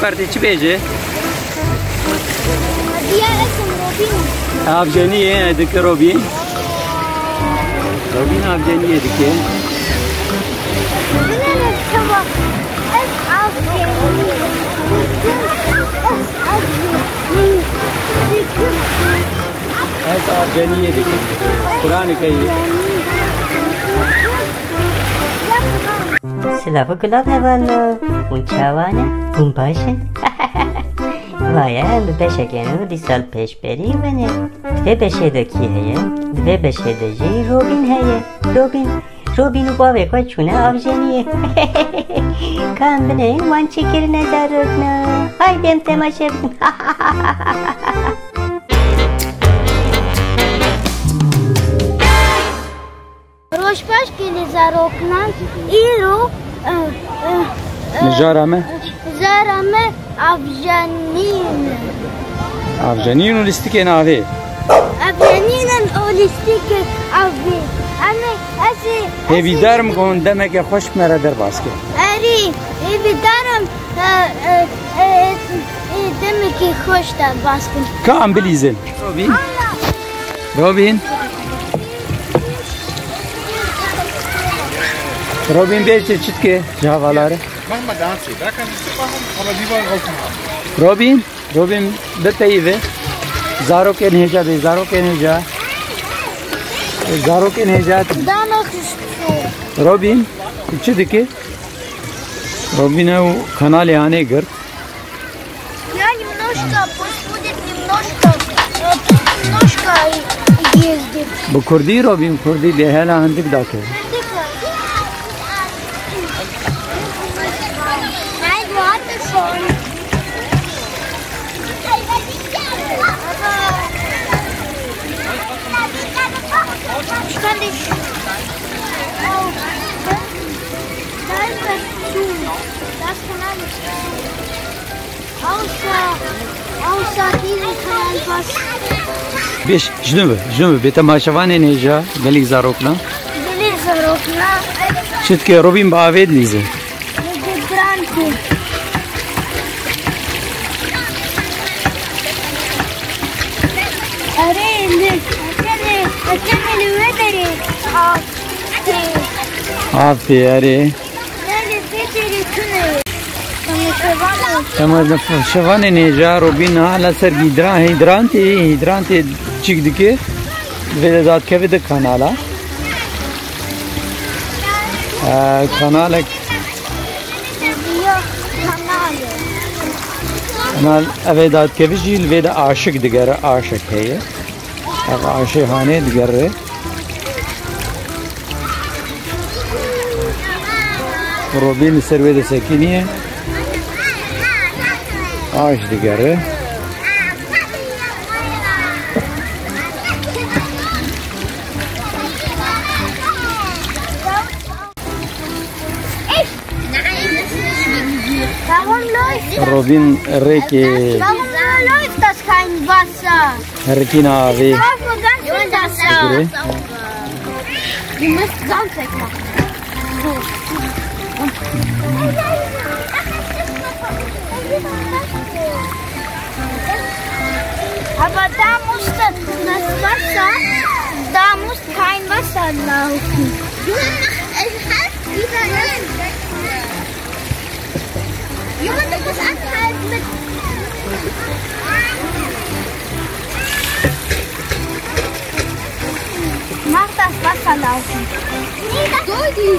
करते ची बेजे दिया اسم روبين आप जनिए दिखे रोबिन रोबिन आप जनिए दिखे ऐसा आप जनिए दिखे पुराने कहिए Slavă gulav hevanno, unchavana, bumbashin. Vaya, nu beşegenu disal peş beri vene. Dve beşedeki heye, dve beşedeci Robin heye. Robin'u bave koy çuna avjeniye. Kambine van çekir nezarokna. Haydem temaşev. Roșpaș kele zaroknan iro Jarame zarame avjanin Avjanin listike navi avjaninan olistike avvi ane asi Evidarım kon demek ki hoş merader baske Ari evidarım demek ki hoş da baske Kam bilizin Robin beşe çitke cavaları. Mach mal dazu, da kann ich machen, aber die wollen offen haben. Robin betayve. Zaro ke neja be, zaro ke neja. Danach Robin, çitke. Robin o kanale ane gır. Я немножко, пусть будет немножко ездит. Bu Kurdi Robin, Kurdi de hala handik dake. Nein, warte schon. Ich kann dich. Da ist das zu. Das kann alles sein. Außer diese kann was. Beş, jnübe, betamaşavane neja, galik zarokna. Gelir zarokna. Çitke Robin baaved lize. Granti. Arende, akene vedere. Aferin. Nerede vedere tune. Ama şavane neja Robin hala ser hidranti çıktıki ve zat kevde kanala. Kanal evedat kevjil ve de aşık digere aşık heye. Aşıhane digere. Robin servede sekiniye. Aş digere. Warum läuft Robin Reki. Warum läuft das kein Wasser? Rekina abi. Brauchen wir ganz viel Wasser. Wir müssen Sand wegmachen. So. Aber da musste das Wasser, da muss kein Wasser laufen. Junge, du musst anhalten mit. Mach das Wasser laufen. Nee, das ist die.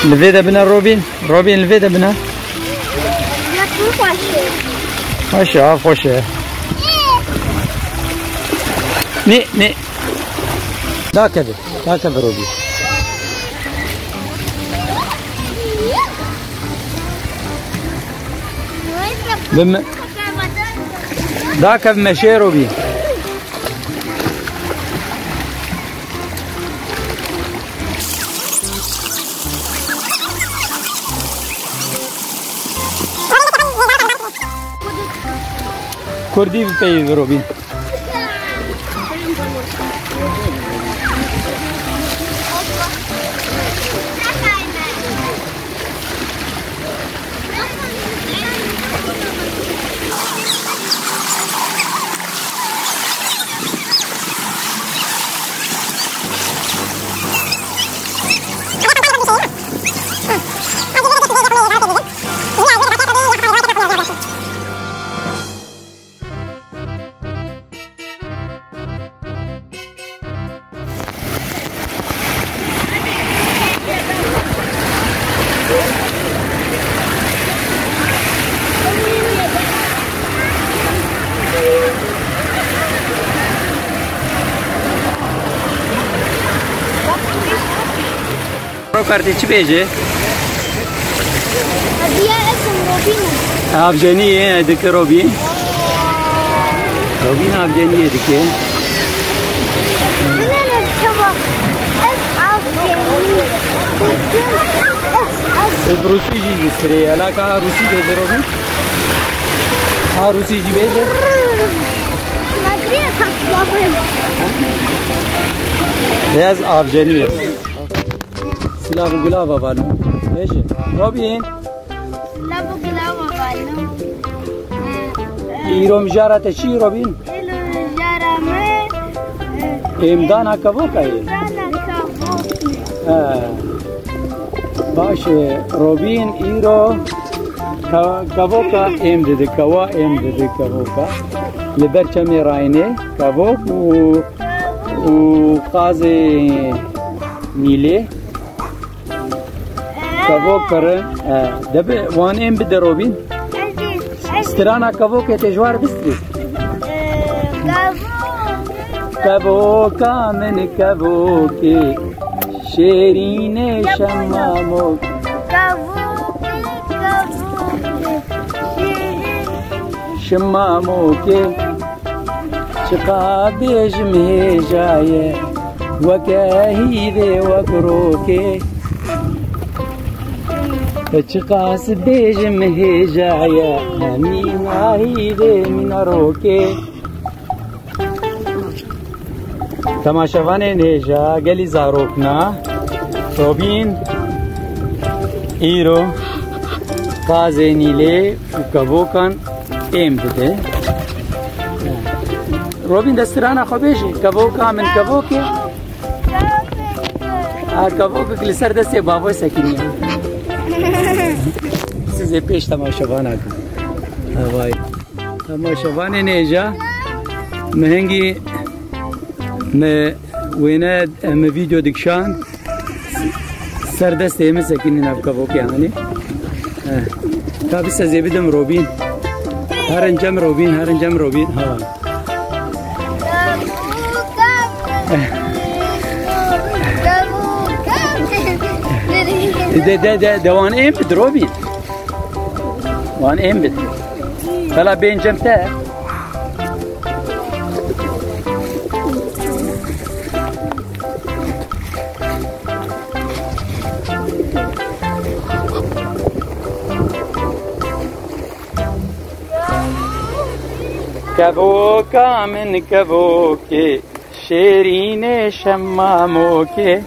الفيدا بنا روبين الفيدا بنا Ja, du خوشه خوشه Ne. Daha kadar Robi. Daha kadar meşe Robi. Kurdi bir pey Robi. करते बेजे आप जनी है दिखे रोबिन आप जनी है दिखे रूसी जी जिसरे इलाका रूसी बेजे रोबिन हाँ रूसी जी बेजे यस आप जनी है لا بقلابة بالو ايش روبين لا بقلابة بالو ايرو مجارة تشي روبين ايرو مجارة ما امدانا كبوكا امدانا كبوكا باش روبين ايرو كبوكا امدد كوا امدد كبوكا لبرشمي رايني كبوك وقازي نيلي كابوك كرن دب وان ام بدروبين سترانا كابوك تجوار بستري كابوكا من كابوك شيرين شماموك شماموك شقا بيجمي جايه وكاهيذي وكروكي چقاس بیجم هی جایا همین آهیده من روکه تماشاوان نیجا گلی زاروکنا روبین ایرو قازه نیله و کبوکان ایم بده روبین دسترانا خوبیشی کبوکا من کبوکه کبوکا کلی سر دسته بابای سکینی size peş tamaşavan akın. Havay. Tamaşavan neja. Mehengi me wena me video dikşan. Serdest emi sekinin avkavok yani. Tabi size bidim Robin. Harincem Robin. Ha. ده وان ایم بد روبین وان ایم بد هلا بین جمته كبوكا من كبوكي شيرين شماموكي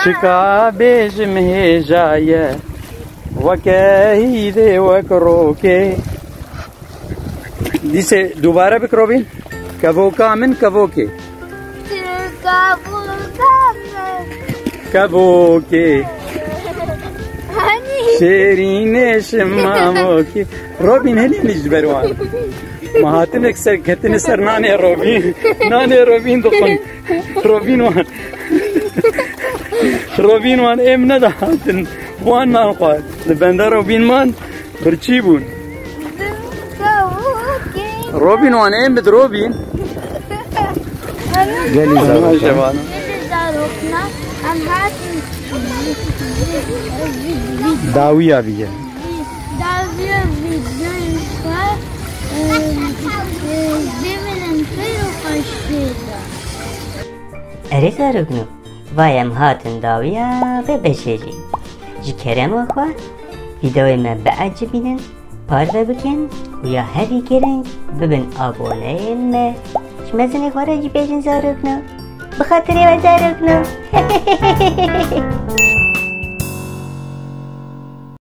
شكا بيجم هجاية وكاهيدي وكروكي ديسي دوباره بكروبين كبوكا من كبوكي كبوكي شيرين شماموكي روبين هلي نجبروان مهاتن اكسر كتن سر ناني روبين دخن روبين وان ام ندهاتن وان نالقوات لبنده روبين مان برچيبون روبين وان ام بد روبين گلی زارو زاروکنا ام هاتن داویا بیه داویا ویدیوی خواه ببینن پیرو خشیده اری زارگنو وایم هاتن داویا به بشیجی جی کرم آخوا ویدیوی من بعجبینن پارده بکن و یا هری کرن ببین آبونه ما شمزنی خواره جی بیجن زارگنو بخاطری و زارگنو